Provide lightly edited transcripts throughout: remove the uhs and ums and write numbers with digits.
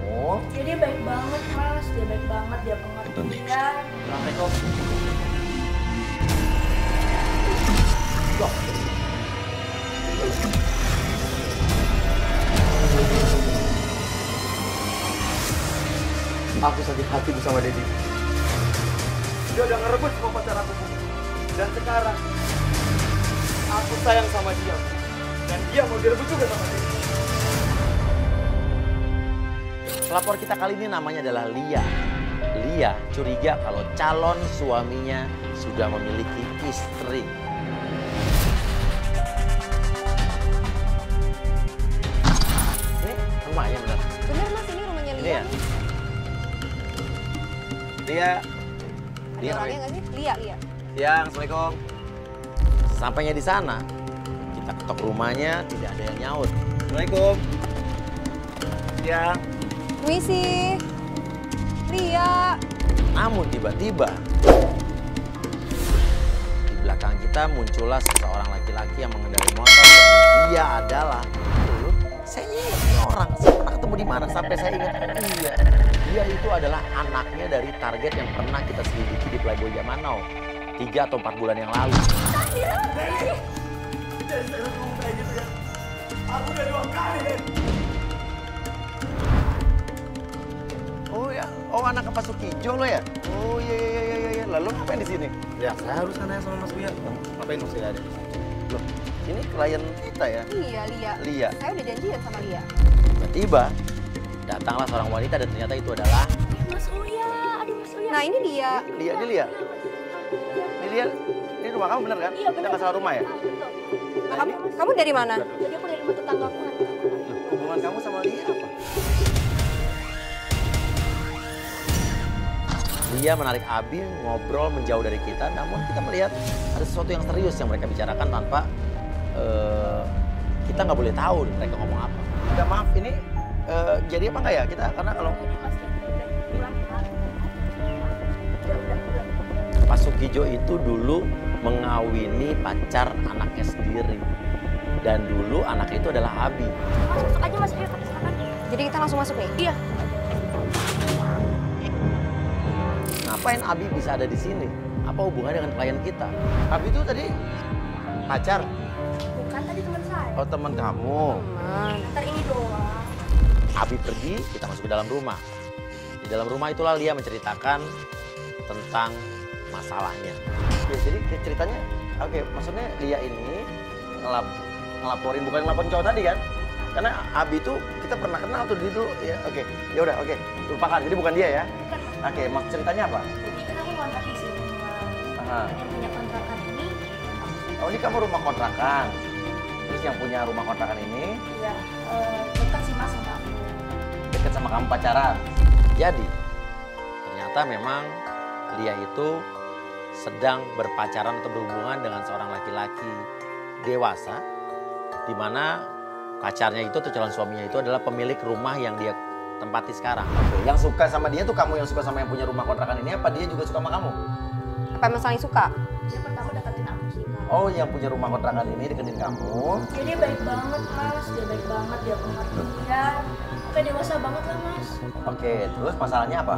kamu. Ya dia baik banget mas, dia baik banget, dia pengertian. Assalamualaikum. Loh. Aku sakit hati bersama Dedi. Dia udah ngerebut semua pacar aku. Dan sekarang aku sayang sama dia. Dan dia mau direbut juga sama Dedi. Pelapor kita kali ini namanya adalah Lia. Lia curiga kalau calon suaminya sudah memiliki istri. Ini rumahnya benar? Bener mas, ini rumahnya Ini Lia. ya? Lia. Ada orangnya nggak sih? Lia. Siang, Assalamualaikum. Sampainya di sana, kita ketok rumahnya, tidak ada yang nyaut. Assalamualaikum. Siang. Misi. Lia. Namun tiba-tiba di belakang kita muncullah seseorang laki-laki yang mengendarai motor. Dia adalah saya ingat ini orang. Saya pernah ketemu di mana sampai saya ingat. Iya. Dia itu adalah anaknya dari target yang pernah kita selidiki di Playboy Zaman Now 3 atau 4 bulan yang lalu. Aku udah 2 kali. Oh ya, oh anak Pak Sukijo lo ya? Oh iya. Lalu ngapain di sini? Ya, saya harus nanya sama Mas Buya. Ngapain Mas Buya ada? Loh, ini klien kita ya? Iya, Lia. Lia. Saya udah janjian sama Lia. Tiba-tiba datanglah seorang wanita dan ternyata itu adalah Mas Uya, aduh Mas Uya. Nah ini dia. Lia. Ini Lia. Ini Lia. Ini rumah kamu bener kan? Iya Kita benar. nggak salah rumah ya? Betul. Nah, kamu dari mana? Jadi aku dari rumah tetanggaku. Loh, hubungan kamu sama Lia apa? Dia menarik Abi, ngobrol menjauh dari kita, namun kita melihat ada sesuatu yang serius yang mereka bicarakan tanpa kita nggak boleh tahu mereka ngomong apa. Udah maaf, ini jadi apa nggak ya kita? Karena kalau Pak Sukijo itu dulu mengawini pacar anaknya sendiri. Dan dulu anaknya itu adalah Abi. Mas masuk aja Mas Uya, silakan. Jadi kita langsung masuk nih? Iya. Ngapain Abi bisa ada di sini? Apa hubungannya dengan klien kita? Abi itu tadi pacar? Bukan tadi teman saya. Oh teman kamu. Ntar ini doang. Abi pergi, kita masuk ke dalam rumah. Di dalam rumah itulah Lia menceritakan tentang masalahnya. Ya jadi ceritanya, oke, maksudnya Lia ini ngelaporin, bukan ngelaporin cowok tadi kan? Karena Abi itu kita pernah kenal tuh dulu. Ya oke, ya udah oke, lupakan. Jadi bukan dia ya? Bukan. Oke, maksud ceritanya apa? Jadi kan aku kontrak di sini Mas. Aha. Yang punya kontrakan ini, Oh ini kamu rumah kontrakan. Terus yang punya rumah kontrakan ini iya dekat sih Mas sama aku. deket sama kamu pacaran. Jadi ternyata memang Lia itu sedang berpacaran atau berhubungan dengan seorang laki-laki dewasa, di mana pacarnya itu atau calon suaminya itu adalah pemilik rumah yang dia tempati sekarang. Yang suka sama dia tuh kamu yang suka sama yang punya rumah kontrakan ini, apa dia juga suka sama kamu? Apa emang saling suka? Dia pertama deketin aku sih Mas. Oh yang punya rumah kontrakan ini deketin kamu. Ya, dia baik banget Mas, dia baik banget, dia pengertian. Kayak dewasa banget lah Mas. Oke, terus masalahnya apa?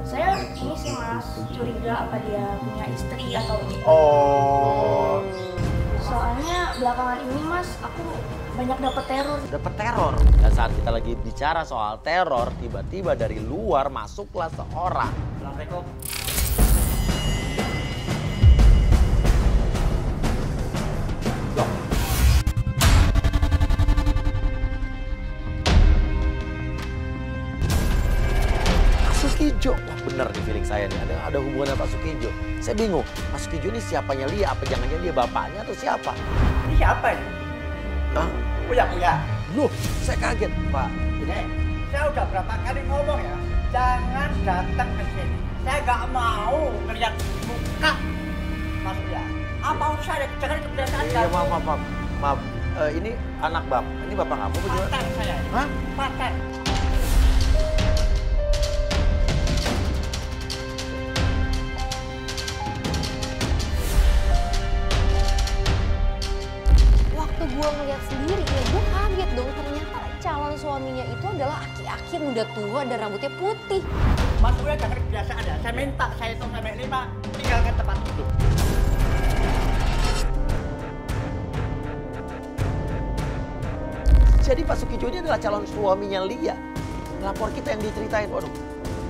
Saya ini sih Mas, curiga apa dia punya istri atau Oh, soalnya belakangan ini Mas, aku banyak dapet teror. dapat teror. Dan saat kita lagi bicara soal teror, tiba-tiba dari luar masuklah seorang. Assalamualaikum. Pak Sukijo, wah bener nih feeling saya nih, ada hubungannya Pak Sukijo. Saya bingung, Pak Sukijo ini siapanya Lia, apa jangan-jangan dia bapaknya atau siapa? Ini siapa ini? Hah? Puya. Loh, saya kaget Pak. Saya udah berapa kali ngomong ya, jangan datang ke sini. Saya nggak mau ngeliat muka Mas Buya. Apa usah jangan kebiasaan Iya, maaf. Ini anak ini bapak kamu bagaimana? Paten saya. Hah? Paten. Waktu gue ngeliat sendiri ya gue kaget dong, ternyata calon suaminya itu adalah aki-aki laki-laki yang udah tua dan rambutnya putih. Mas Uya jangan kebiasaan ya. Saya minta, saya hitung sampai 5, tinggalkan tempat itu. Jadi Pak Sukijo ini adalah calon suaminya Lia. Lapor kita yang diceritain, waduh.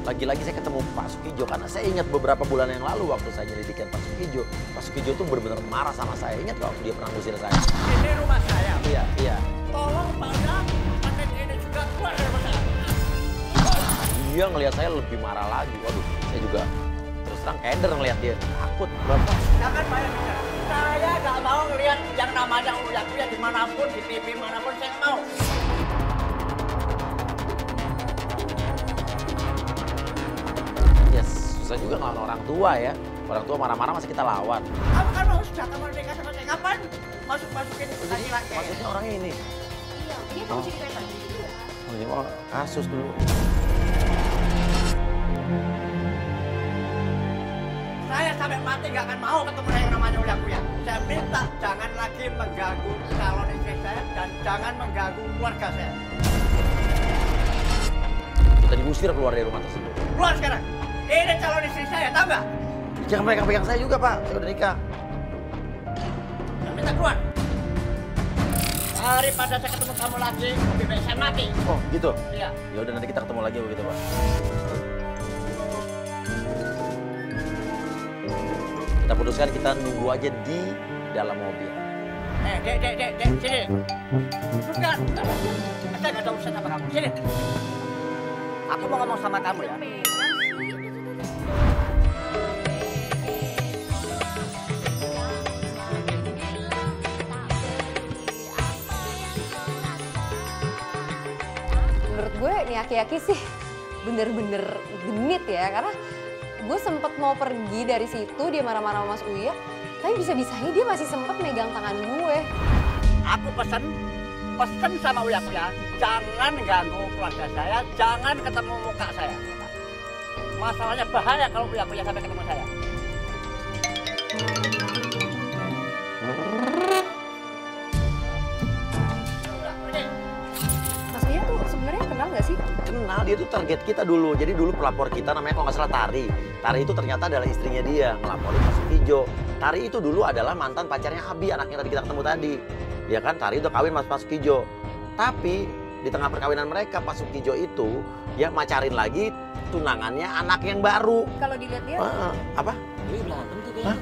Lagi-lagi saya ketemu Pak Sukijo karena saya ingat beberapa bulan yang lalu waktu saya nyelidikin Pak Sukijo. Pak Sukijo tuh benar-benar marah sama saya. Ingat nggak waktu dia pernah ngusir saya? Ini rumah saya. Iya, iya. Tolong Pak Uya, paket ini juga keluar dari rumah saya. Dia ngelihat saya lebih marah lagi. Waduh, saya juga terus terang keder ngelihat dia. Takut, Bapak. Jangan banyak bicara. Saya nggak mau ngelihat yang namanya Uya dimanapun, di TV manapun saya nggak mau. Ya susah juga ngelawan orang tua ya. Orang tua marah-marah masih kita lawan. Kamu kan mau sudah kamu nikah sama saya kapan? Masukin laki-laki. Maksudnya orang ini. Iya, ini kamu ceritain tadi. Oh, ini mah kasus dulu. Saya sampai mati nggak akan mau ketemu yang namanya Uya. Saya minta jangan lagi mengganggu calon istri saya dan jangan mengganggu keluarga saya. Kita diusir keluar dari rumah tersebut. Keluar sekarang. Ini calon istri saya, tahu nggak? Jangan pegang-pegang saya juga, Pak. Saya udah nikah. Saya minta keluar. Daripada saya ketemu kamu lagi, lebih baik saya mati. Oh, gitu? Iya. Ya udah nanti kita ketemu lagi begitu, Pak. Kita putuskan kita nunggu aja di dalam mobil. Dek, sini. Bukan. Saya nggak ada urusan sama kamu. Sini. Aku mau ngomong sama kamu ya. Menurut gue nih aki-aki sih bener-bener genit ya. Karena gue sempet mau pergi dari situ, dia marah-marah sama Mas Uya. Tapi bisa-bisanya dia masih sempet megang tangan gue. Aku pesen sama Uya, jangan ganggu keluarga saya, jangan ketemu muka saya. Masalahnya bahaya kalau Uya sampai ketemu saya. Mas Uya tuh sebenarnya kenal nggak sih? Kenal, dia tuh target kita dulu. Jadi dulu pelapor kita namanya kalau nggak salah Tari. Tari itu ternyata adalah istrinya dia, ngelaporin Pak Sukijo. Tari itu dulu adalah mantan pacarnya Abi, anaknya tadi kita ketemu tadi. Ya kan, Tari udah kawin sama Pak Sukijo. Tapi di tengah perkawinan mereka, Pak Sukijo itu ya macarin lagi tunangannya anak yang baru. Kalau dilihat dia, Apa? Ini berantem tuh kayaknya.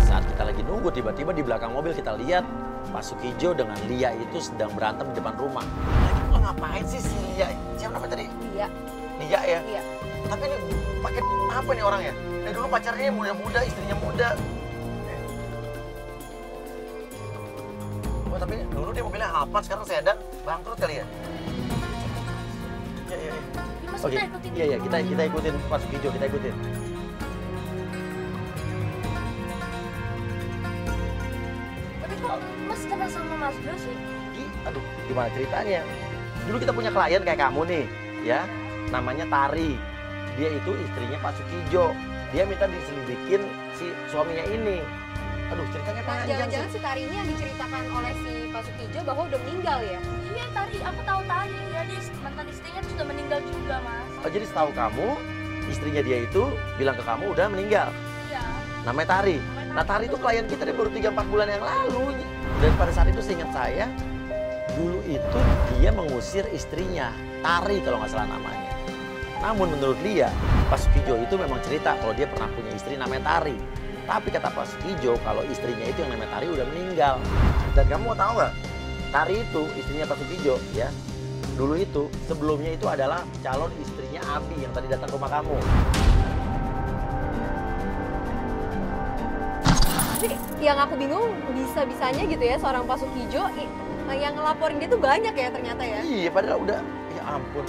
Saat kita lagi nunggu, tiba-tiba di belakang mobil kita lihat Pak Sukijo dengan Lia itu sedang berantem di depan rumah. Lagi lo ngapain sih si Lia? Siapa namanya tadi? iya, Lia ya? iya. Tapi ini pakai apa nih orangnya? Dari dulu pacarnya muda-muda, istrinya muda. Oh tapi dulu dia mobilnya Alphard, sekarang sedan, bangkrut kali ya? Iya. Mas, Oke, kita ikutin. iya kita ikutin Pak Sukijo, kita ikutin. Tapi kok Mas kenal sama Mas Jo sih? Aduh, gimana ceritanya? Dulu kita punya klien kayak kamu nih, ya. Namanya Tari. Dia itu istrinya Pak Sukijo. Dia minta diselidikin si suaminya ini. Aduh, ceritanya Nah, panjang jangan-jangan sih. si Tari ini yang diceritakan oleh si Pak Sukijo bahwa udah meninggal ya? Iya, Tari. Aku tahu Tari. Ya, dia mantan istrinya tuh sudah meninggal juga, Mas. Oh, jadi setahu kamu, istrinya dia itu bilang ke kamu udah meninggal. Iya. Namanya Tari. Nah, Tari itu klien kita dia baru 3-4 bulan yang lalu. Dan pada saat itu seingat saya, dulu itu dia mengusir istrinya, Tari kalau nggak salah namanya. Namun menurut Lia, Pak Sukijo itu memang cerita kalau dia pernah punya istri namanya Tari. Tapi kata Pak Sukijo kalau istrinya itu yang namanya Tari udah meninggal. Dan kamu mau tahu nggak? Tari itu istrinya Pak Sukijo ya. Dulu itu sebelumnya itu adalah calon istrinya Abi yang tadi datang ke rumah kamu. Tapi yang aku bingung bisa-bisanya gitu ya seorang Pak Sukijo yang ngelaporin dia tuh banyak ya ternyata ya. Iya padahal udah, ya ampun.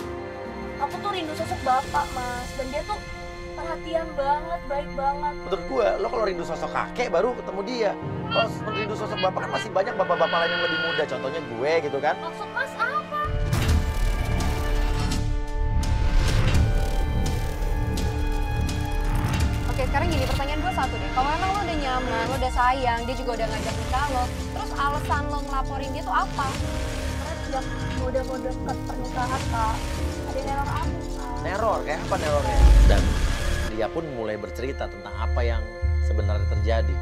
Aku tuh rindu sosok bapak, Mas. Dan dia tuh perhatian banget, baik banget. Menurut gue, lo kalau rindu sosok kakek baru ketemu dia. Kalau rindu sosok bapak kan masih banyak bapak-bapak lain yang lebih muda. Contohnya gue gitu kan. Maksud Mas apa? Oke, sekarang gini, pertanyaan gue satu deh. Kalau memang lo udah nyaman, lo udah sayang, dia juga udah ngajak nikah lo, terus alasan lo ngelaporin dia tuh apa? ngajak mode-mode dekat pernikahan kak. Ada yang neror aku kak. Neror, kayak apa nerornya? Dan dia pun mulai bercerita tentang apa yang sebenarnya terjadi.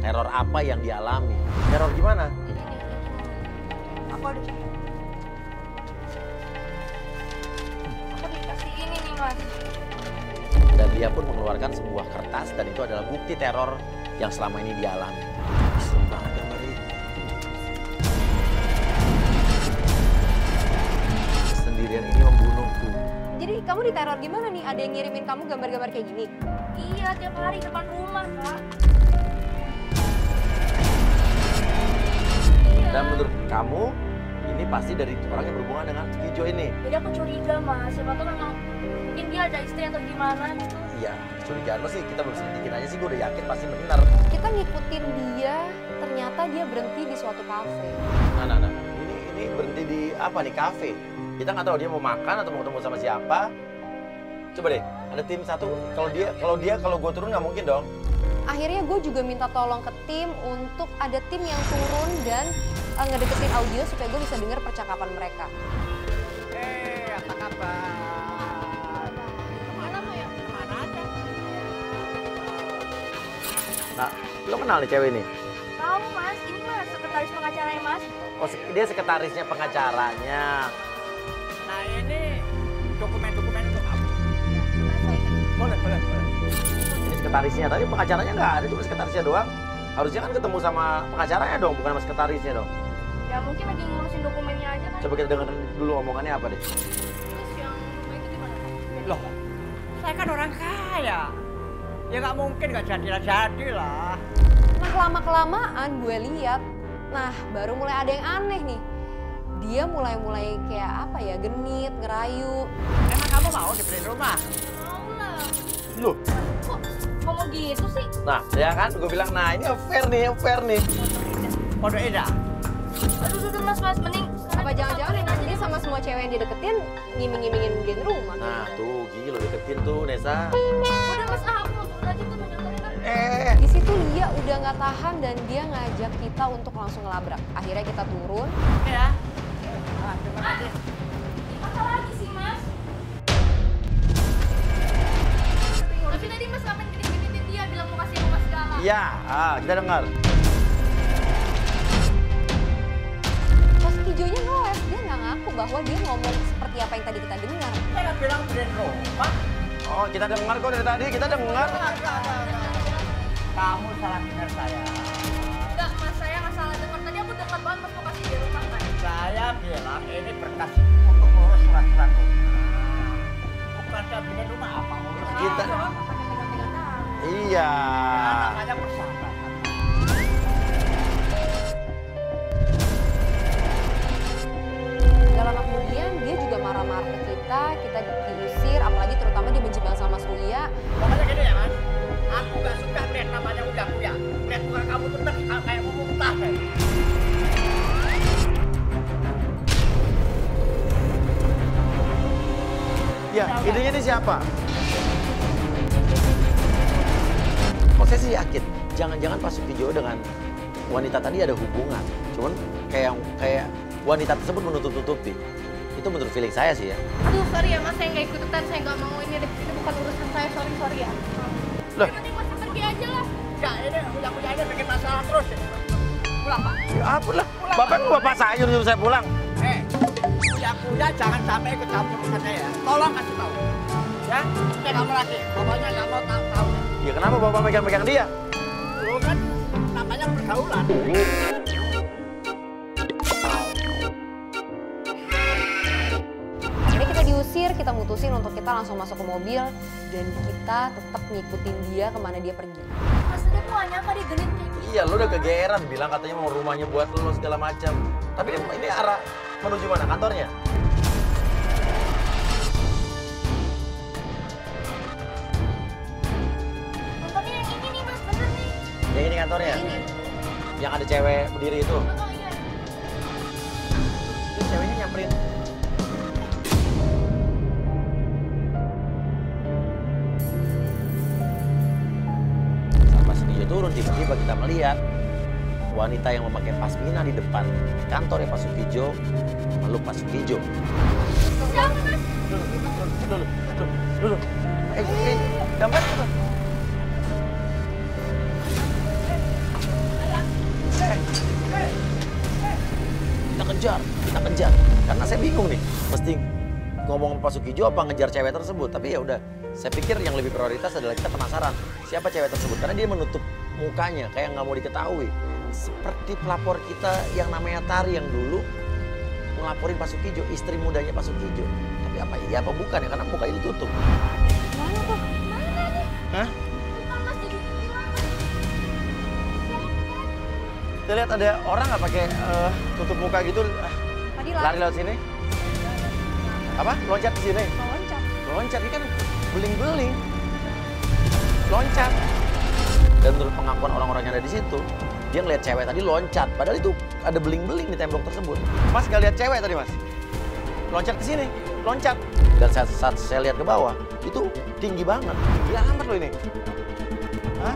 Teror apa yang dialami. Teror gimana? Ini. Aku ada cerita. Aku dikasih ini nih mas. Dan dia pun mengeluarkan sebuah kertas dan itu adalah bukti teror yang selama ini dialami. Serem banget gambar ini. Sendirian ini membunuhku. Jadi kamu diteror gimana nih? Ada yang ngirimin kamu gambar-gambar kayak gini? Iya tiap hari depan rumah kak. Iya. Dan menurut kamu ini pasti dari orang yang berhubungan dengan Kijo ini? Jadi aku curiga mas, siapa tuh memang mungkin dia ada istri atau gimana gitu. Iya, curigaan lo sih kita belum selidikin aja sih, gue udah yakin pasti benar. Kita ngikutin dia, ternyata dia berhenti di suatu kafe. Nah. Ini berhenti di apa nih, kafe? Kita nggak tahu dia mau makan atau mau ketemu sama siapa. Coba deh, ada tim satu. Kalau gue turun nggak mungkin dong. Akhirnya gue juga minta tolong ke tim untuk ada tim yang turun dan ngedeketin audio supaya gue bisa dengar percakapan mereka. Apa kabar? Kemana lo ya? Kemana aja? Nah, lo kenal nih cewek ini? Tahu mas, ini mas sekretaris pengacaranya mas. Oh, dia sekretarisnya pengacaranya. Nah ini dokumen-dokumen untuk kamu. Saya Boleh. Ini sekretarisnya, tapi pengacaranya nggak ada, cuma sekretarisnya doang. Harusnya kan ketemu sama pengacaranya dong, bukan sama sekretarisnya dong. ya mungkin lagi ngurusin dokumennya aja kan. Coba kita dengerin dulu omongannya apa deh. Terus yang rumah itu gimana? Loh, saya kan orang kaya. Ya nggak mungkin nggak jadi lah. Nah lama-kelamaan gue lihat, nah baru mulai ada yang aneh nih. Dia mulai kayak apa ya, genit, ngerayu. Emang kamu mau dibeliin rumah? Mau lah. Loh, Kok ngomong gitu sih? nah ya kan gue bilang, nah ini affair nih. Pondok Indah. Aduh mas, mending. Apa jangan-jangan yang dia sama semua cewek yang dideketin ngiming-ngimingin beliin rumah. Nah tuh, gigi lo deketin tuh Nesa. Udah mas, aku mau turun aja tuh menyantarin. Di situ Lia udah nggak tahan dan dia ngajak kita untuk langsung ngelabrak. Akhirnya kita turun. Ya. Terima kasih. Apa lagi sih mas? Tapi tadi mas ngapain genit-genitin dia bilang mau kasih rumah segala. Iya, kita dengar. Pas Kijonya ngeles, dia nggak ngaku bahwa dia ngomong seperti apa yang tadi kita dengar. Saya nggak bilang beliin rumah. Oh, kita dengar kok dari tadi, kita dengar. Kamu salah dengar saya. Enggak mas, saya nggak salah dengar. Tadi aku dengar banget mas mau kasih dia rumah kan. Saya bilang ini berkas untuk ngurus surat-surat rumah. Bukan saya beliin rumah apa ngurus. Kita- Pakai pegang-pegang tangan. Iya. Namanya persahabatan. Gak lama kemudian dia juga marah-marah ke kita diusir, apalagi terutama dia benci banget sama Mas Uya. Pokoknya gini ya mas, aku gak suka lihat namanya udah-udah. Lihat muka kamu tuh kayak mau muntah deh. Ya, idenya ini siapa? Oh, saya sih yakin. Jangan-jangan Pak Sukijo dengan wanita tadi ada hubungan. Cuman kayak wanita tersebut menutup-tutupi. Itu menurut feeling saya sih ya. Aduh sorry ya mas, saya nggak ikutan, saya nggak mau ini deh. Ini bukan urusan saya, sorry ya. Loh. Yang penting mas pergi aja lah. Enggak, ini punya ini bikin masalah terus. Pulang pak. Ya ampun lah. Bapak saya nyuruh saya pulang. Punya jangan sampai ikut campur urusan saya ya. Tolong kasih tahu. Ya, saya kamu lagi. Pokoknya nggak mau tahu. Ya kenapa Bapak megang-megang dia? Lu kan namanya pergaulan. Akhirnya kita diusir, kita mutusin untuk kita langsung masuk ke mobil dan kita tetap ngikutin dia kemana dia pergi. Mas tadi aku nggak nyangka dia genit kayak gitu. Iya, lu udah kegeeran bilang katanya mau rumahnya buat lu segala macam. Tapi ini arah menuju mana? Kantornya? Contohnya yang ini nih mas, bener nih. Yang ini kantornya? Ini. Yang ada cewek berdiri itu? Oh iya. Terus ceweknya nyamperin. Pas dia turun, tiba-tiba kita melihat wanita yang memakai pasmina di depan kantornya Pak Sukijo meluk Pak Sukijo. Jangan mas. Dulu. Gambar apa? Kita kejar. Karena saya bingung nih, mesti ngomong Pak Sukijo apa ngejar cewek tersebut. Tapi ya udah, saya pikir yang lebih prioritas adalah kita penasaran siapa cewek tersebut. Karena dia menutup mukanya kayak nggak mau diketahui. Seperti pelapor kita yang namanya Tari yang dulu ngelaporin Pak Sukijo, istri mudanya Pak Sukijo. Tapi apa iya apa bukan ya, karena mukanya ditutup. Mana tuh? Mana nih? Hah? Bukan mas jadi hilang. Kita lihat ada orang nggak pakai tutup muka gitu, Tadi lari lewat sini. Apa? Loncat ke sini? loncat. Loncat, ini kan beling-beling. Loncat. Dan menurut pengakuan orang-orang yang ada di situ, dia ngeliat cewek tadi loncat. Padahal itu ada beling-beling di tembok tersebut. Mas nggak lihat cewek tadi, Mas? Loncat ke sini, loncat. Dan saat saya lihat ke bawah, itu tinggi banget. Tinggi amat loh ini. Hah?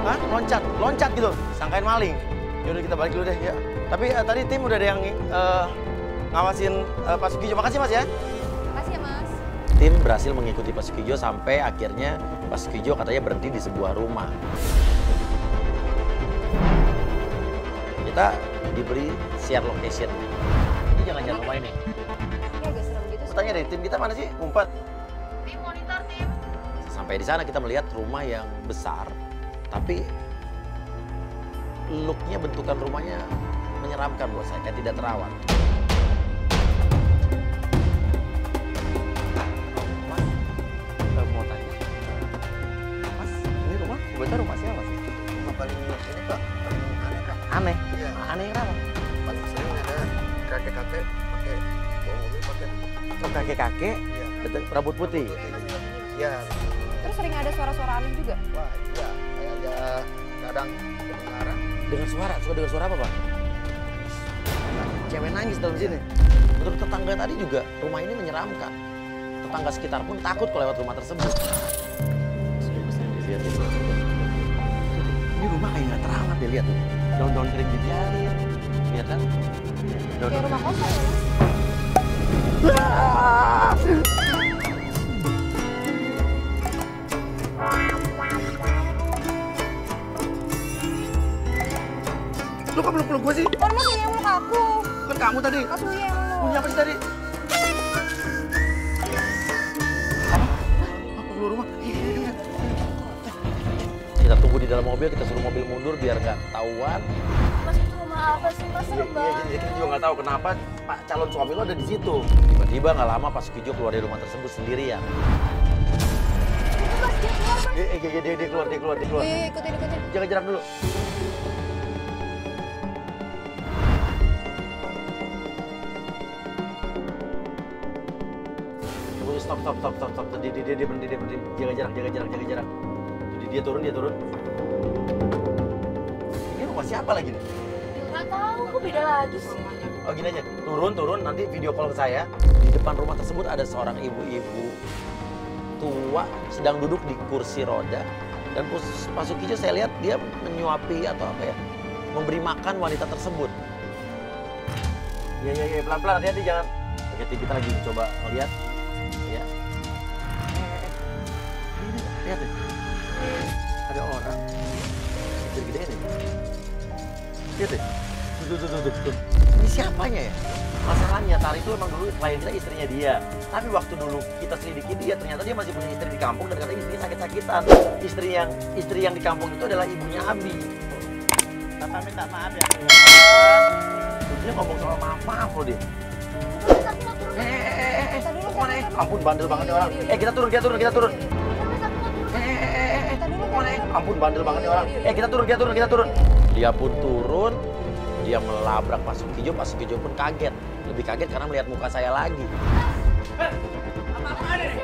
Hah? Loncat gitu. Sangkain maling. Yaudah kita balik dulu deh ya. Tapi tadi tim udah ada yang ngawasin Pak Sukijo. Makasih Mas ya. Makasih ya Mas. Tim berhasil mengikuti Pak Sukijo sampai akhirnya Pak Sukijo katanya berhenti di sebuah rumah. Kita diberi share location. Ini jangan rumah ini. Ini agak serem gitu. Aku tanya deh, tim kita mana sih? Ngumpet. Tim monitor tim. Sampai di sana kita melihat rumah yang besar, tapi looknya, bentukan rumahnya menyeramkan buat saya, kayak tidak terawat. Mas, mau tanya. Mas, ini rumah, kebetulan rumah siapa sih? Rumah paling ini Kak, paling aneh Kak. Aneh? Iya. Aneh kenapa? Paling sering ada kakek-kakek pakai bawa mobil pakai. Oh, kakek-kakek, Iya. rambut putih. Iya. Terus sering ada suara-suara aneh juga. Wah iya, kayak ada kadang kedengaran. Dengar suara, suka dengar suara apa Pak? Cewek nangis dalam sini. Menurut tetangga tadi juga rumah ini menyeramkan. Tetangga sekitar pun takut kalau lewat rumah tersebut. Lihat, ini rumah kayak nggak terawat deh, lihat tuh. Daun-daun kering dibiarin, lihat kan? Kayak rumah kosong ya Mas. Lu kok peluk-peluk gue sih? Kan Mas yang meluk aku. Kan kamu tadi. Mas Uya yang meluk. Punya apa sih tadi? Apa? Apa keluar rumah? Kita tunggu di dalam mobil, kita suruh mobil mundur biar nggak ketahuan. Mas itu rumah apa sih mas? Serem banget. Kita juga nggak tahu kenapa Pak calon suami lo ada di situ. Tiba-tiba nggak lama Pak Sukijo keluar dari rumah tersebut sendirian. Itu mas dia keluar mas. Dia keluar. Iya, ikutin. Jaga jarak dulu. Stop. Dia berhenti. Jaga jarak. Jadi dia turun. Ini rumah siapa lagi nih? Nggak tahu, kok beda lagi sih. Oh gini aja, turun nanti video call ke saya. Di depan rumah tersebut ada seorang ibu-ibu tua sedang duduk di kursi roda. Dan Pak Sukijo saya lihat dia menyuapi atau apa ya, memberi makan wanita tersebut. Iya, pelan-pelan, hati-hati jangan. Oke, kita lagi coba lihat. Ya. Ini, lihat deh. Ada orang. Gede-gede nih. Lihat deh. Tuh. Ini siapanya ya? Masalahnya Tari itu emang dulu klien kita istrinya dia. Tapi waktu dulu kita selidiki dia, ternyata dia masih punya istri di kampung dan katanya istrinya sakit-sakitan. Istri yang di kampung itu adalah ibunya Abi. Bapak minta maaf ya. Dia ngomong soal maaf loh dia. Mas aku mau turun. Kemana? Ampun bandel banget nih orang. Kita turun. Mas aku mau turun. Kemana? Ampun bandel banget nih orang. Kita turun. Dia pun turun. Dia melabrak Pak Sukijo pun kaget. Lebih kaget karena melihat muka saya lagi. Apa-apaan ini?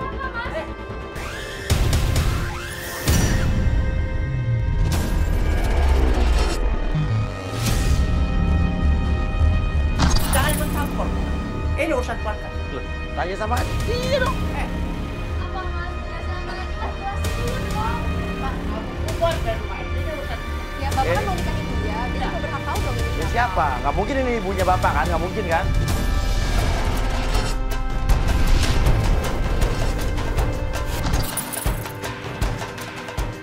Jangan ikut campur. Ini urusan keluarga. Loh, tanya sama dia dong. Apa mas? Nggak sama lagi mas. Jelasin dulu keluar dari rumah ini urusan. Ya bapak kan mau nikahin dia juga berhak tahu dong ini Ya siapa? Nggak mungkin ini ibunya bapak kan? Nggak mungkin kan?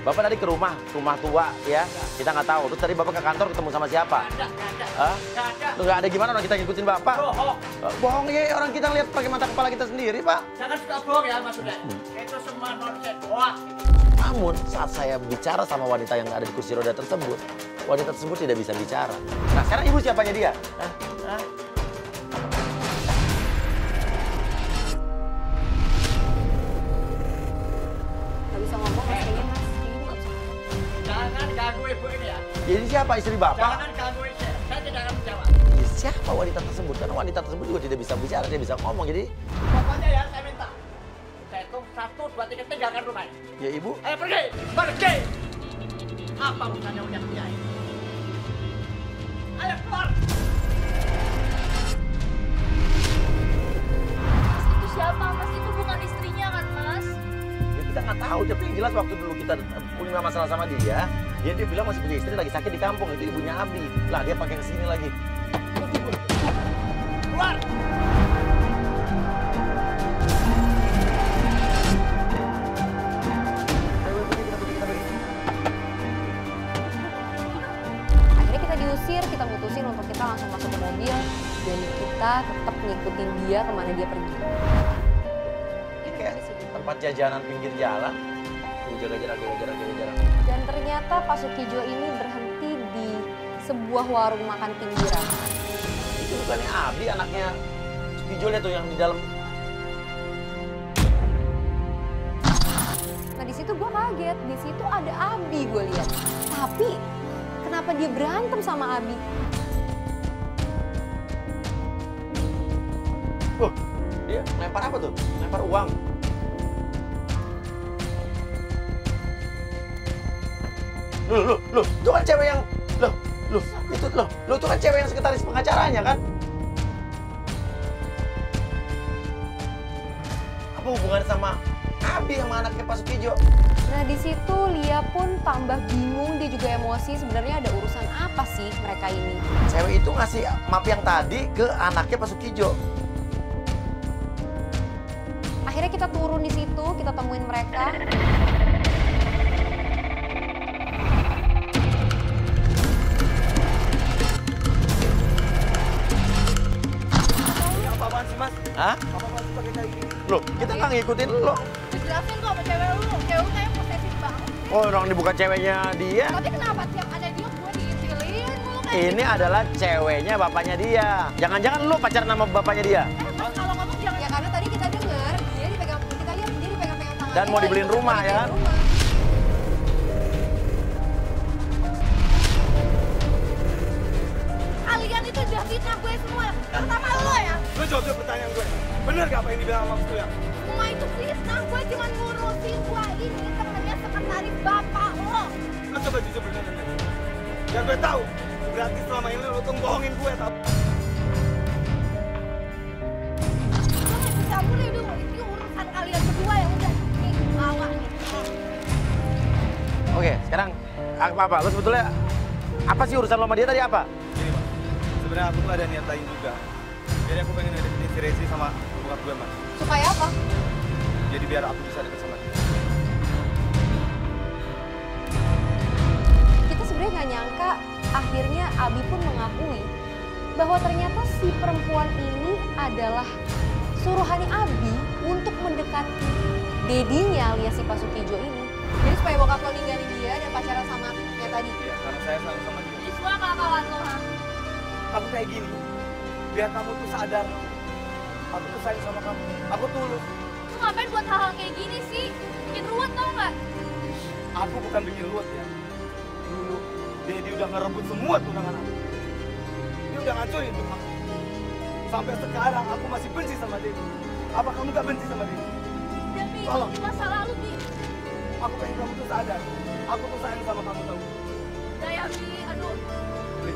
Bapak tadi ke rumah tua ya. Kita nggak tahu. Terus tadi bapak ke kantor ketemu sama siapa? Nggak ada. Hah? Nggak ada. Lu nggak ada gimana orang kita ngikutin bapak? Bohong. Bohong ya, orang kita lihat pakai mata kepala kita sendiri, Pak. Jangan suka bohong ya maksudnya. Itu semua nonsen doang. Namun saat saya bicara sama wanita yang ada di kursi roda tersebut, wanita tersebut tidak bisa bicara. Nah sekarang ibu siapanya dia? Hah? Hah? nggak bisa ngomong mas kayaknya mas ini nggak bisa. Jangan ganggu ibu ini ya. Jadi siapa istri bapak? Jangan ganggu istri. Saya tidak akan menjawab. Ya, siapa wanita tersebut? Karena wanita tersebut juga tidak bisa bicara, dia bisa ngomong. Jadi Pokoknya ya saya minta. Saya hitung 1, 2, 3 tinggalkan rumah ini. ya ibu, Ayo pergi. Pergi. Apa urusannya udah punya ini? Ayo keluar. Mas itu siapa? Mas itu bukan istrinya kan mas? ya kita nggak tahu. Tapi yang jelas waktu dulu kita punya masalah sama dia bilang masih punya istri lagi sakit di kampung. Itu ibunya Abi. Lah dia pakai kesini lagi. Keluar. Akhirnya kita diusir, kita mutusin untuk kita langsung masuk ke mobil dan kita tetap ngikutin dia kemana dia pergi. Ini kayak tempat jajanan pinggir jalan. Jaga jarak. Dan ternyata Pak Sukijo ini berhenti di sebuah warung makan pinggiran. Itu bukannya Abi anaknya Sukijo lihat tuh yang di dalam. Nah di situ gue kaget, di situ ada Abi gue lihat. Tapi kenapa dia berantem sama Abi? Dia lempar apa tuh? Lempar uang. Loh, itu kan cewek yang, itu kan cewek yang sekretaris pengacaranya kan? Apa hubungannya sama Abi sama anaknya Pak Sukijo? Nah di situ Lia pun tambah bingung, dia juga emosi. Sebenarnya ada urusan apa sih mereka ini? Cewek itu ngasih map yang tadi ke anaknya Pak Sukijo. Akhirnya kita turun di situ, kita temuin mereka. Apaan sih mas? Hah? Apa-apaan sih pakai kayak gini? Loh, kita nggak ngikutin lo. Dijelasin kok sama cewek lu. Cewek lu kayak posesif banget. Oh, orang ini bukan ceweknya dia. Tapi kenapa tiap ada dia gue diitilin mulu kayak Ini adalah ceweknya bapaknya dia. Jangan-jangan lu pacaran sama bapaknya dia. Mas kalau ngomong jangan Ya karena tadi kita dengar dia dipegang, kita lihat dia dipegang-pegang tangan. Dan mau dibeliin rumah, ya kan? kalian itu udah fitnah gue semua. Terutama lo ya. Lu jawab pertanyaan gue. Bener gak apa yang dibilang sama maksudnya? Semua itu fitnah. Gue cuma ngurusin gue ini temennya sekretaris bapak lo. Lu coba jujur bener bener. Biar gue tahu. Berarti selama ini lu tuh bohongin gue tau. Gue gak bisa campur ya udah. Ini urusan kalian berdua ya udah. Nih bawa nih. Oke, sekarang apa? Lu sebetulnya apa sih urusan lo sama dia tadi apa? Gini mas. Sebenarnya aku tuh ada niat lain juga. Jadi aku pengen deketin si Rezi sama bokap gue mas. Supaya apa? Jadi biar aku bisa deket sama dia. Kita sebenarnya nggak nyangka akhirnya Abi pun mengakui bahwa ternyata si perempuan ini adalah suruhannya Abi untuk mendekati dedinya alias si Pak Sukijo ini. Jadi supaya bokap lo ninggalin dia dan pacaran sama kayak tadi. Iya, karena saya selalu sama dia. Ini semua kawan lo ha. Aku kayak gini. Biar kamu tuh sadar. Aku tuh sayang sama kamu. Aku tulus. Lu ngapain buat hal-hal kayak gini sih? Bikin ruwet tau gak? Aku bukan bikin ruwet ya. Dulu, Dedi udah ngerebut semua tunangan aku. Dia udah ngancurin hidup aku. Sampai sekarang aku masih benci sama Dedi. Apa kamu gak benci sama Dedi? Demi Tolong. di masa lalu, Bi. Aku pengen kamu tuh sadar. Aku tuh sayang sama kamu tau. Udah ya, Bi. Aduh, Li,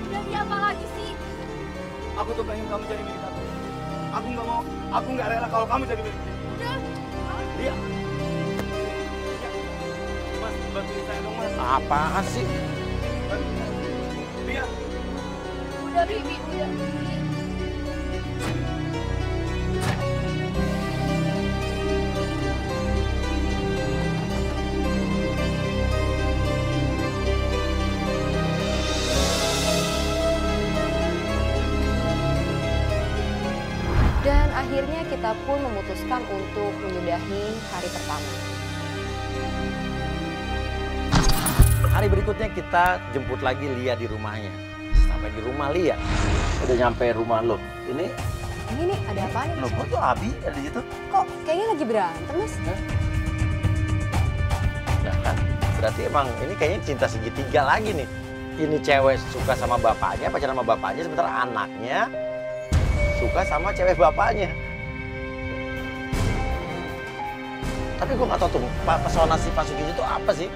udah Bi apa lagi sih? aku tuh pengen kamu jadi milik aku. Aku nggak mau. Aku nggak rela kalau kamu jadi milik dia. Udah. Dia. Mas, bantuin saya. Apaan sih? Lia, Udah, Bibi, udah. Bibi. Dan akhirnya kita pun memutuskan untuk menyudahi hari pertama. Hari berikutnya kita jemput lagi Lia di rumahnya. Sampai di rumah Lia. Udah nyampe rumah lo. Ini Ini nih, ada apa nih? lo kok tuh Abi ada di situ? Kok kayaknya lagi berantem, Mas? Nah kan, berarti emang ini kayaknya cinta segitiga lagi nih. Ini cewek suka sama bapaknya, pacaran sama bapaknya, sementara anaknya suka sama cewek bapaknya. Tapi gue gak tau tuh, pesona si Pak Sugiji itu apa sih?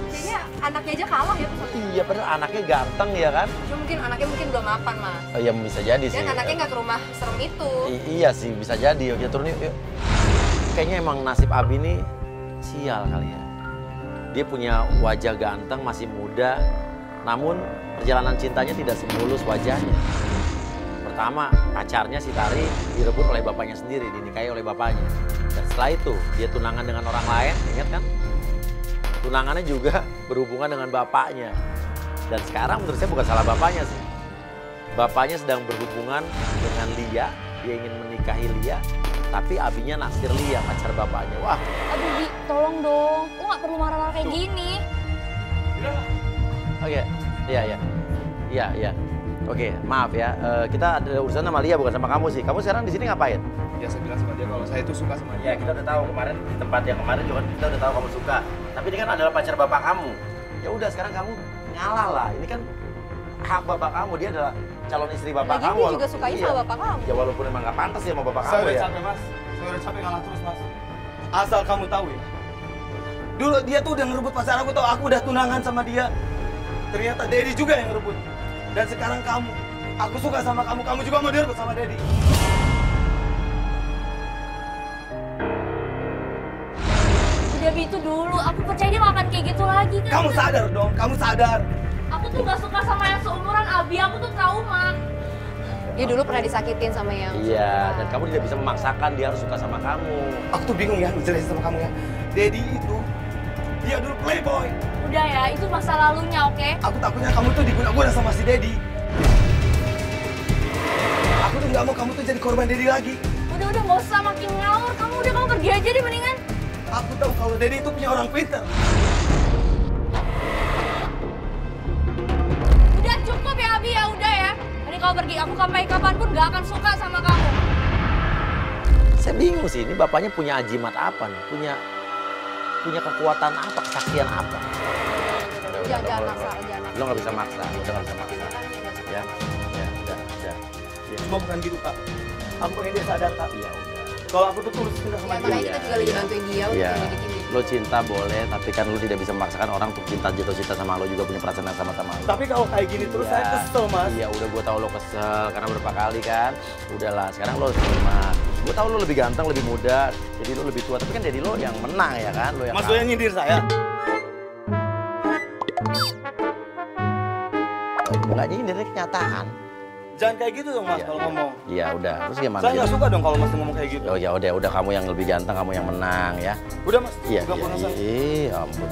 Kayaknya anaknya aja kalah ya. Iya, padahal anaknya ganteng ya kan? Cuma mungkin anaknya belum mapan, Mas. Oh, iya bisa jadi sih. Dan anaknya nggak ke rumah serem itu. Iya sih, bisa jadi. Oke, turun yuk. Kayaknya emang nasib Abi ini sial kali ya. Dia punya wajah ganteng, masih muda, namun perjalanan cintanya tidak semulus wajahnya. Pertama, pacarnya si Tari direbut oleh bapaknya sendiri, dinikahi oleh bapaknya. Dan setelah itu, dia tunangan dengan orang lain, ingat kan? Tunangannya juga berhubungan dengan bapaknya. Dan sekarang menurut saya bukan salah bapaknya sih. Bapaknya sedang berhubungan dengan Lia, dia ingin menikahi Lia, tapi Abinya naksir Lia, pacar bapaknya. Wah, Aduh, Bi, tolong dong. Lo gak perlu marah-marah kayak gini. oke. Iya. Oke, maaf ya. Kita ada urusan sama Lia bukan sama kamu sih. Kamu sekarang di sini ngapain? ya saya bilang sama dia kalau saya itu suka sama dia. Ya, kita udah tahu kemarin di tempat yang kemarin juga kita udah tahu kamu suka. Tapi ini kan adalah pacar bapak kamu. Ya udah sekarang kamu ngalah lah. Ini kan hak bapak kamu, dia adalah calon istri bapak Lagian kamu. dia juga sukanya sama bapak kamu. Ya walaupun emang nggak pantas ya sama bapak Saya kamu udah ya. capek mas, saya udah capek ngalah terus mas. Asal kamu tahu ya, dulu dia tuh udah ngerebut pacar aku tau, aku udah tunangan sama dia. Ternyata Dedi juga yang ngerebut. Dan sekarang kamu, aku suka sama kamu, kamu juga mau direbut sama Dedi. Udah, Bi, itu dulu. Aku percaya dia gak akan kayak gitu lagi kan. Kamu sadar dong, kamu sadar. Aku tuh gak suka sama yang seumuran Abi. Aku tuh trauma. Dia dulu pernah disakitin sama yang Iya, dan kamu tidak bisa memaksakan dia harus suka sama kamu. Aku tuh bingung ya, ngejelasin sama kamu ya. Dedi itu, dia dulu playboy. Udah ya, itu masa lalunya, oke? Aku takutnya kamu tuh diguna-guna sama si Dedi. Aku tuh nggak mau kamu tuh jadi korban Dedi lagi. Udah, gak usah makin ngawur. Kamu pergi aja deh mendingan. Aku tahu kalau Dedi itu punya orang pintar. Udah cukup ya, Abi, ya udah ya. Ini kau pergi, aku sampai kapanpun gak akan suka sama kamu. Saya bingung sih, ini bapaknya punya ajimat apa nih? Punya kekuatan apa, kesaktian apa? Jangan maksa, jangan maksa. Lo nggak bisa maksa, udah nggak bisa maksa. Ya, udah. Cuma bukan gitu, Kak. Aku pengen dia sadar, Kak. Ya udah. Kalau aku tuh tulus cinta sama Ya, dia. makanya kita juga lagi bantuin dia untuk Iya, ngedikin dia. lo cinta boleh, tapi kan lo tidak bisa memaksakan orang untuk jatuh cinta sama lo juga punya perasaan yang sama-sama lo. Tapi kalau kayak gini terus saya kesel, Mas. Iya, udah gue tahu lo kesel karena berapa kali kan. Udahlah, sekarang lo harus terima. Gue tahu lo lebih ganteng, lebih muda, jadi lo lebih tua. Tapi kan jadi lo yang menang ya kan, lo yang. Mas Doyan nyindir saya. Nggak nyindir, ini kenyataan. Jangan kayak gitu dong, Mas, Iya. kalau ngomong. Iya udah, terus gimana? Saya nggak suka dong kalau Mas ngomong kayak gitu. Oh ya udah kamu yang lebih ganteng, kamu yang menang ya. Udah, Mas. Iya, Udah kurang saya. iya, ampun.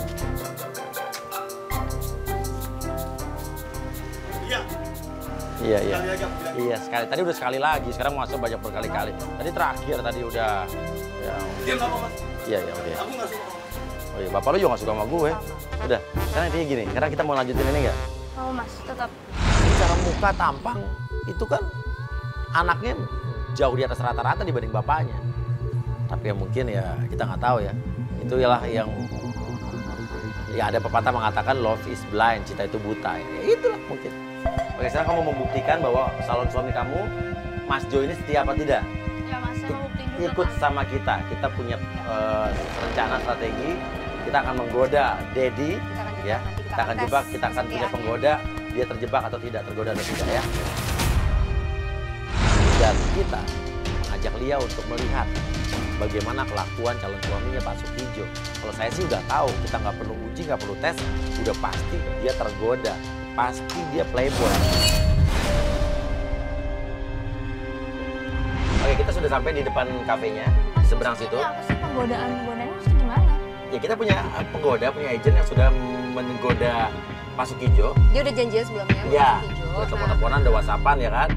Iya. Iya. Sekali aja aku bilang. Iya sekali. Tadi udah sekali lagi. Sekarang masuk banyak berkali-kali. Tadi terakhir tadi udah. Ya, Diam apa, Mas? iya udah. Aku nggak suka, Mas. Oh iya, bapak lu juga gak suka sama gue. Udah. Sekarang intinya gini. Sekarang kita mau lanjutin ini nggak? Mau, Mas, tetap. Secara muka tampang itu kan anaknya jauh di atas rata-rata dibanding bapaknya. Tapi ya mungkin ya kita nggak tahu ya. Itu ialah yang ya ada pepatah mengatakan love is blind, cinta itu buta. Ya itulah mungkin. Oke, sekarang kamu membuktikan bahwa calon suami kamu, Mas Jo ini setia apa tidak? Ya, Mas, saya mau buktiin juga, Ikut Mas. sama kita. Kita punya rencana strategi. Kita akan menggoda Dedi, ya. Kita akan jebak, kita akan punya penggoda. Dia terjebak atau tidak, tergoda atau tidak ya. Dan kita mengajak Lia untuk melihat bagaimana kelakuan calon suaminya Pak Sukijo. Kalau saya sih udah tahu, kita nggak perlu uji, nggak perlu tes, udah pasti dia tergoda, pasti dia playboy. Oke, kita sudah sampai di depan kafenya, di seberang situ. Ini apa sih penggodaannya harus gimana? Ya kita punya penggoda, punya agent yang sudah menggoda Pak Sukijo. Dia udah janjian sebelumnya sama Iya, Pak Sukijo. udah telepon-teleponan, udah whatsappan ya kan.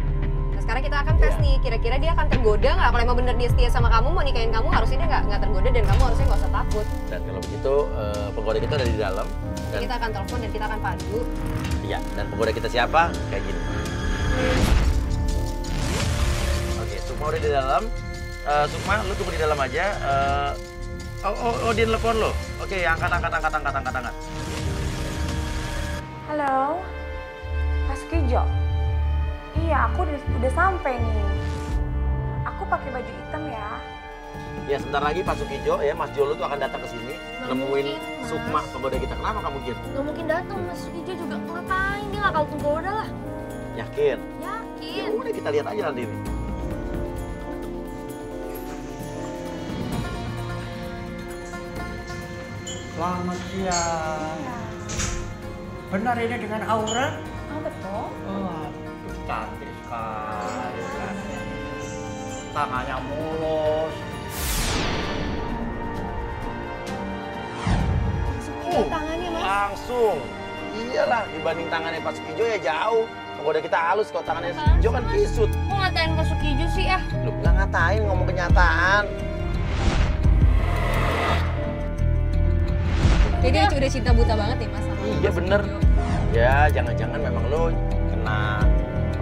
Nah, sekarang kita akan tes Iya. nih, kira-kira dia akan tergoda nggak? Kalau emang bener dia setia sama kamu, mau nikahin kamu, harusnya dia nggak tergoda dan kamu harusnya nggak usah takut. Dan kalau begitu penggoda kita ada di dalam. Dan Kita akan telepon dan kita akan padu. iya, dan penggoda kita siapa? Kayak gini. Oke, Sukma udah di dalam. Sukma, lu tunggu di dalam aja. Oh, dia telepon lo. Oke, angkat. Halo, Mas Kijo. Iya, aku udah sampai nih. Aku pakai baju hitam ya. Ya, sebentar lagi Pak Sukijo ya, Mas Jolo tuh akan datang ke sini nemuin mungkin, Mas. Sukma penggoda kita. Kenapa kamu Kir? Gak mungkin datang, Mas Sukijo juga ngapain, dia gak bakal tenggoda lah. Yakin? Ya Yakin. udah kita lihat aja nanti nih. Selamat siang. Benar ini dengan Aura? Oh, betul. Oh, cantik sekali. Tangannya mulus. Tangannya, Mas. Langsung. Iyalah, dibanding tangannya Pak Sukijo ya jauh. Penggoda kita halus, kalau tangannya Sukijo kan kisut. Kok ngatain ke Sukijo sih ah? Lu nggak ngatain, ngomong kenyataan. Jadi dia udah cinta buta banget nih, Mas, sama Iya Mas bener. Sukijo. Ya jangan-jangan memang lu kena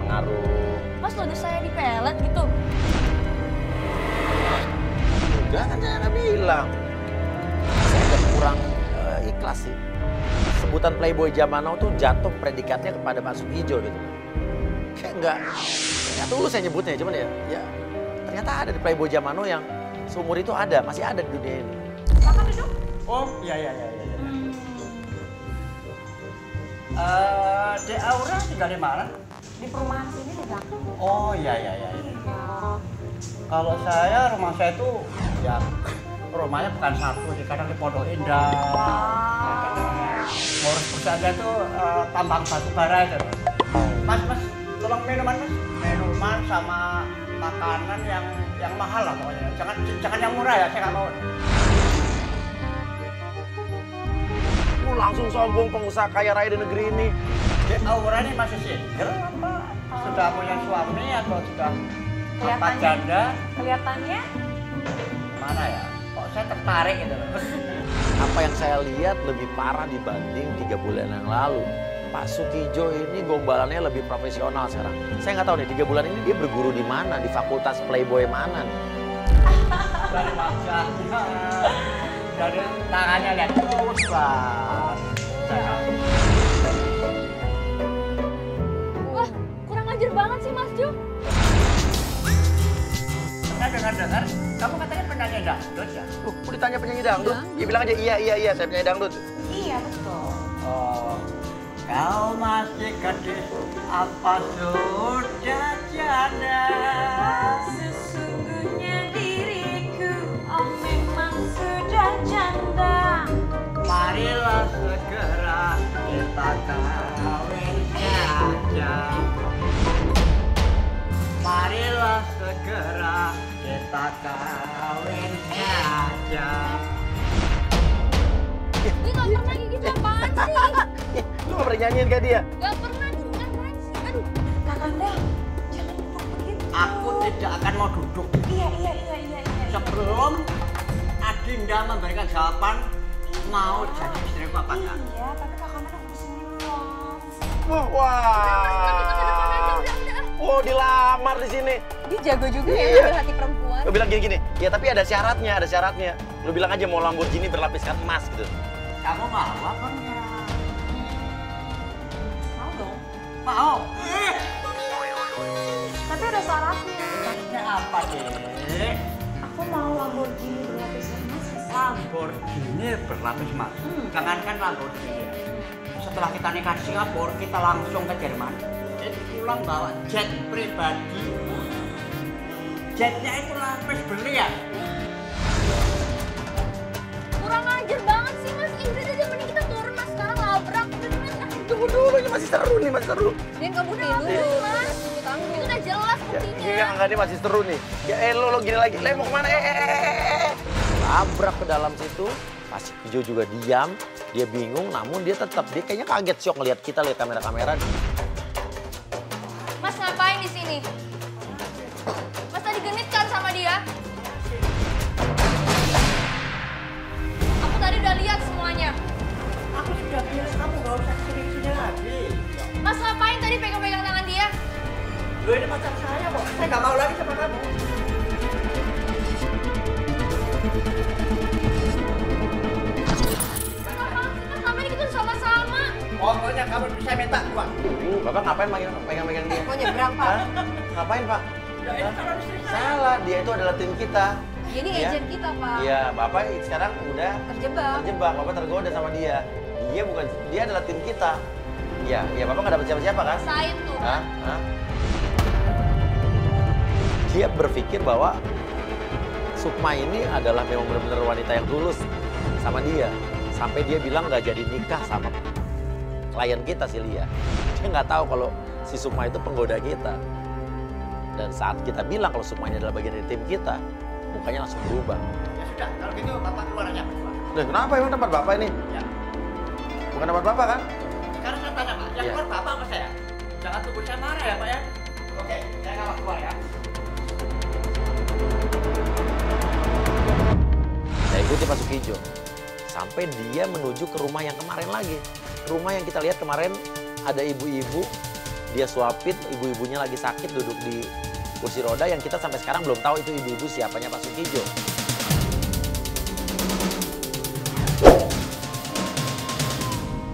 pengaruh. Mas tuduh saya dipelet gitu? Enggak kan saya nggak bilang. Saya agak kurang ikhlas sih. Sebutan playboy zaman now tuh jatuh predikatnya kepada Pak Sukijo gitu. Kayak nggak tulus saya nyebutnya, cuman ya ternyata ada di playboy zaman now yang seumur itu ada, masih ada di dunia ini. Makan duduk. Oh, iya. Dek Aura tinggal di mana? Di perumahan sini di belakang. Oh, iya. Iya. Kalau saya, rumah saya itu ya rumahnya bukan satu, sih, kadang di Pondok Indah. Ngurus perusahaan itu tambang batu bara itu. Mas, tolong minuman mas. Minuman sama makanan yang mahal lah pokoknya. Jangan yang murah ya, saya nggak mau. Lu langsung sombong pengusaha kaya raya di negeri ini. Dek Aura ini masih single apa? Sudah punya suami atau sudah apa janda? Kelihatannya Mana ya? Kok saya tertarik gitu loh. Apa yang saya lihat lebih parah dibanding 3 bulan yang lalu. Pak Sukijo ini gombalannya lebih profesional sekarang. Saya nggak tahu nih 3 bulan ini dia berguru di mana, di fakultas playboy mana nih. Dari wajahnya, dari tangannya lihat terus Pak. Wah, kurang ajar banget sih Mas Jo. Saya dengar, kamu katanya penyanyi dangdut ya? Kok ditanya penyanyi dangdut? Ya bilang aja iya, saya penyanyi dangdut. iya betul. Oh, kau masih gadis, apa sudah janda? Sesungguhnya diriku, oh memang sudah janda. Marilah segera kita kawin saja. Marilah segera kita kawin saja. Dia gak pernah kayak gitu apaan sih? Lu nggak pernah nyanyiin kayak dia? Gak pernah nih, ngapain sih? Aduh. Kakanda, jangan duduk begitu. Aku tidak akan mau duduk Iya. sebelum Adinda memberikan jawaban mau jadi istriku apa enggak. Iya, tapi Kakanda udah di sini belum. Wah. Oh, dilamar di sini. Dia jago juga ya Iya. ngambil hati perempuan. Lu bilang gini. Ya tapi ada syaratnya. Lu bilang aja mau Lamborghini berlapiskan emas gitu. Kamu mau apa enggak? Mau dong. Mau. Tapi ada syaratnya. Maksudnya apa, Dek? Aku mau Lamborghini berlapis emas. Lamborghini berlapis emas. Jangankan Lamborghini. Setelah kita nikah di Singapura, kita langsung ke Jerman. Pulang bawa jet pribadi. Jetnya itu lapis berlian. Kurang ajar banget sih mas, Ingrid aja mending kita turun mas, sekarang labrak. Tunggu dulu, ini masih seru nih, masih seru. Dan kamu dulu mas, tunggu. Itu udah jelas Ya, buktinya. enggak, ini masih seru nih. Ya lo gini lagi, le mau kemana? Labrak ke dalam situ, Pasuk Ijo juga diam, dia bingung, namun dia kayaknya kaget syok ngeliat kita, lihat kamera-kamera. Mas ngapain di sini? Mas tadi genit kan sama dia? Aku tadi udah lihat semuanya. Aku sudah bilang kamu gak usah sini-sini lagi. Mas ngapain tadi pegang-pegang tangan dia? Lo ini pacar saya kok. Saya gak mau lagi sama kamu. Mas apaan sih mas? Selama ini kita sama-sama. Pokoknya kamu bisa minta uang. Bapak ngapain pegang-pegang dia? Mau nyebrang pak? Hah? Ngapain Pak? Ya ini calon istri saya. Salah, dia itu adalah tim kita. Ini Iya. agent kita pak. Iya, Bapak sekarang udah Terjebak. Bapak tergoda sama dia. Dia adalah tim kita. Iya, Bapak nggak dapet siapa-siapa kan? Sain tuh. Hah? Hah? Dia berpikir bahwa Sukma ini adalah memang benar-benar wanita yang tulus sama dia. Sampai dia bilang nggak jadi nikah sama klien kita si Lia. Dia nggak tahu kalau si Sukma itu penggoda kita. Dan saat kita bilang kalau Sukma ini adalah bagian dari tim kita, mukanya langsung berubah. Ya sudah, kalau gitu Bapak keluar aja. Loh, kenapa emang tempat Bapak ini? Ya. Bukan tempat Bapak kan? Sekarang saya tanya Pak, yang Iya. keluar Bapak apa saya? Jangan tunggu saya marah ya Pak ya. Oke, saya nggak keluar ya. Saya ikuti Pasuk Ijo. Sampai dia menuju ke rumah yang kemarin lagi. Rumah yang kita lihat kemarin ada ibu-ibu, dia suapin, ibu-ibunya lagi sakit duduk di kursi roda yang kita sampai sekarang belum tahu itu ibu-ibu siapanya Pasuk Ijo.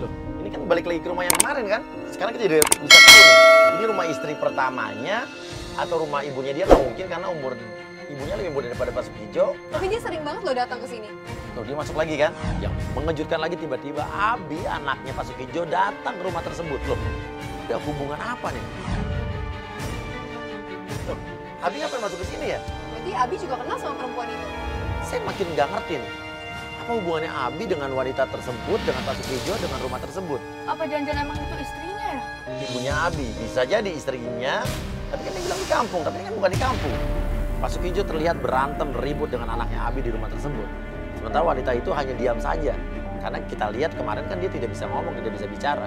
Loh, ini kan balik lagi ke rumah yang kemarin kan? Sekarang kita jadi bisa tahu nih, ini rumah istri pertamanya atau rumah ibunya dia nggak mungkin karena umur ibunya lebih muda daripada Pasuk Ijo. Tapi dia sering banget loh datang ke sini. Tuh dia masuk lagi kan? Yang mengejutkan lagi tiba-tiba Abi anaknya Pasuk Ijo datang ke rumah tersebut. Loh, ada hubungan apa nih? Loh, Abi ngapain masuk ke sini ya? Berarti Abi juga kenal sama perempuan itu. Saya makin nggak ngerti nih. Apa hubungannya Abi dengan wanita tersebut, dengan Pasuk Ijo, dengan rumah tersebut? Apa jangan-jangan emang itu istrinya ya? Ibunya Abi, bisa jadi istrinya. Tapi kan dia bilang di kampung, tapi ini kan bukan di kampung. Pasuk Ijo terlihat berantem, ribut dengan anaknya Abi di rumah tersebut. Sementara wanita itu hanya diam saja. Karena kita lihat kemarin kan dia tidak bisa ngomong, tidak bisa bicara.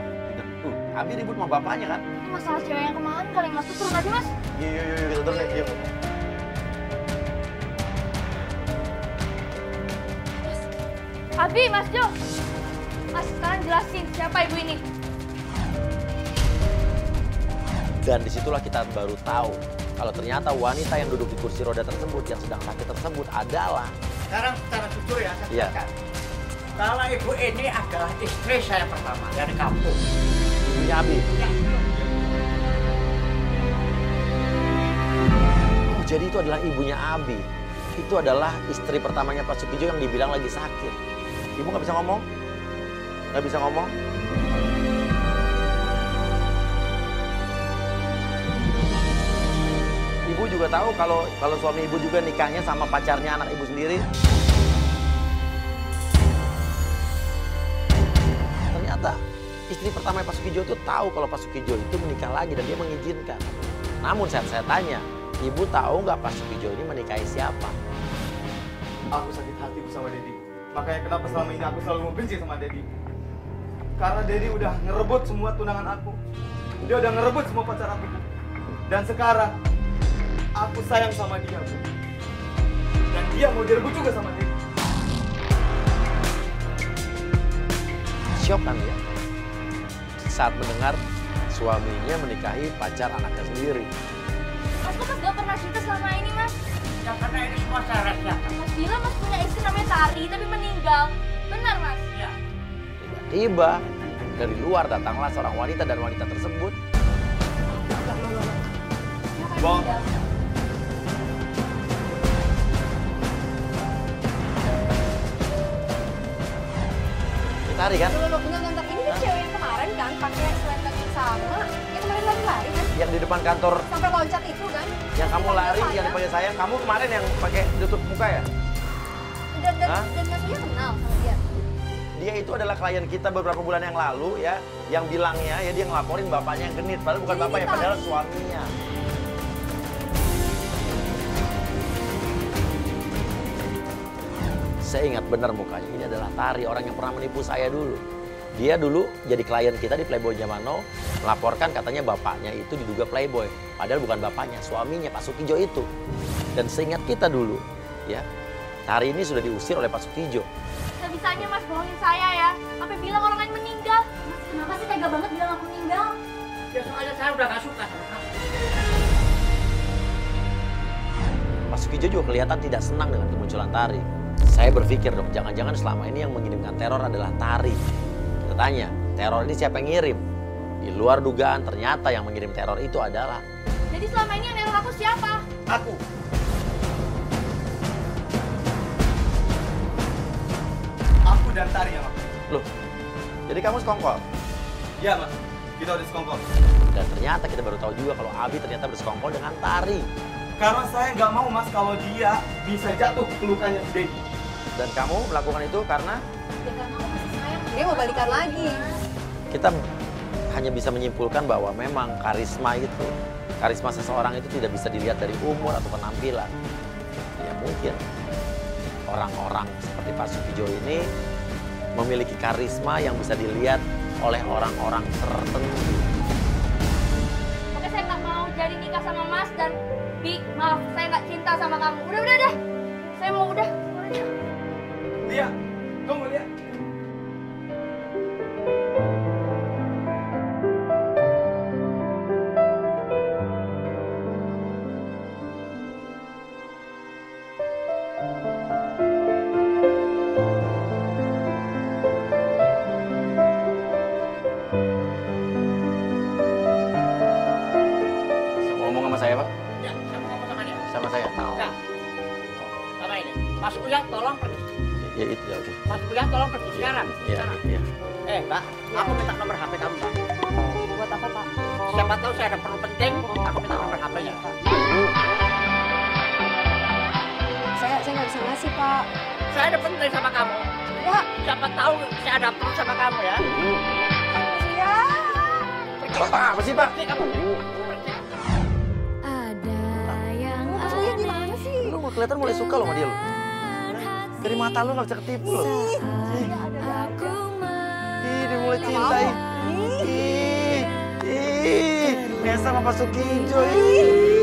Abi ribut sama bapaknya kan? Itu masalah cewek yang kemarin kali mas tuh turun aja mas. Yuk, kita turun yuk. Abi, Mas Jo. Mas sekarang jelasin siapa ibu ini. Dan disitulah kita baru tahu kalau ternyata wanita yang duduk di kursi roda tersebut, yang sedang sakit tersebut adalah... Sekarang secara jujur ya, saya Iya. katakan. Kalau ibu ini adalah istri saya pertama dari kampung. ibunya Abi. Ya, Oh, jadi itu adalah ibunya Abi. Itu adalah istri pertamanya Pasuk Ijo yang dibilang lagi sakit. Ibu nggak bisa ngomong? Nggak bisa ngomong? Ibu juga tahu kalau suami ibu juga nikahnya sama pacarnya anak ibu sendiri. Ternyata istri pertama Pasuk Ijo itu tahu kalau Pasuk Ijo itu menikah lagi dan dia mengizinkan. Namun saya tanya, ibu tahu nggak Pasuk Ijo ini menikahi siapa? Aku sakit hati bersama Dedi. Makanya kenapa selama ini aku selalu membenci sama Dedi. Karena Dedi udah ngerebut semua tunangan aku. Dia udah ngerebut semua pacar aku. Dan sekarang aku sayang sama dia, Bu. Dan dia mau direbut juga sama Dedi. Syok kan dia saat mendengar suaminya menikahi pacar anaknya sendiri. Mas kok mas gak pernah cerita selama ini mas? ya karena ini semua saya rahasiakan. Mas bilang mas punya istri namanya Tari tapi meninggal. Benar mas? Ya. Tiba-tiba dari luar datanglah seorang wanita dan wanita tersebut Bang, Tari kan? Loh, bentar. Ini kan cewek yang kemarin kan pakai selendang yang sama. Yang kemarin lari-lari kan? yang di depan kantor, Sampai loncat itu kan? yang kamu Dipanggil lari, saya. yang dipanggil saya. Kamu kemarin yang pakai tutup muka ya? Hah? Dan Mas Surya kenal sama dia. Dia itu adalah klien kita beberapa bulan yang lalu ya, yang bilangnya ya dia ngelaporin bapaknya yang genit, padahal bukan Jadi bapaknya, ini padahal tadi. suaminya. Saya ingat benar mukanya, ini adalah Tari, orang yang pernah menipu saya dulu. Dia dulu jadi klien kita di Playboy Zaman Now, melaporkan katanya bapaknya itu diduga Playboy. Padahal bukan bapaknya, suaminya Pak Sukijo itu. Dan seingat kita dulu, ya, Tari ini sudah diusir oleh Pak Sukijo. Bisa-bisanya Mas bohongin saya ya. Sampai bilang orang lain meninggal. Mas kenapa sih tega banget bilang aku meninggal? Ya soalnya saya udah gak suka sama kamu. Pak Sukijo juga kelihatan tidak senang dengan kemunculan Tari. Saya berpikir dong, jangan-jangan selama ini yang mengirimkan teror adalah Tari. Kita tanya, teror ini siapa yang ngirim? Di luar dugaan, ternyata yang mengirim teror itu adalah... Jadi selama ini yang neror aku siapa? Aku. Aku dan Tari yang lakukan. Loh, jadi kamu sekongkol? Iya mas, kita udah sekongkol. Dan ternyata kita baru tahu juga kalau Abi ternyata bersekongkol dengan Tari. Karena saya nggak mau mas kalau dia bisa jatuh pelukannya si Dedi. Dan kamu melakukan itu karena Ya karena aku masih sayang. Dia mau balikan lagi. kita hanya bisa menyimpulkan bahwa memang karisma seseorang itu tidak bisa dilihat dari umur atau penampilan. Ya mungkin orang-orang seperti Pak Sukijo ini memiliki karisma yang bisa dilihat oleh orang-orang tertentu. Oke, saya nggak mau jadi nikah sama Mas dan Bi, maaf, saya nggak cinta sama kamu. Udah deh. Saya mau udah. Lia, tunggu Lia. Mau ngomong sama saya, Pak? Ya, saya mau ngomong sama dia. Sama saya? Enggak. Sama ini. Mas Uya tolong pergi. Ya itu ya, oke. Mas Uya tolong pergi sekarang. Iya, Sekarang. iya. Mbak, aku minta nomor HP kamu, Mbak. Buat apa, Pak? Siapa tahu saya ada perlu penting, aku minta nomor HP-nya. Saya nggak bisa ngasih, Pak. Saya ada penting sama kamu. Ya, Siapa tahu saya ada perlu sama kamu ya. ya. Bapak apa sih, Pak? Pergi kamu. Pergi. Mas Surya gimana sih? Lu kelihatan mulai suka loh sama dia lo. Dari mata lu gak bisa ketipu loh. Ih, dia mulai cintai. Ih, Nesa sama Pak Sukijo. Ih.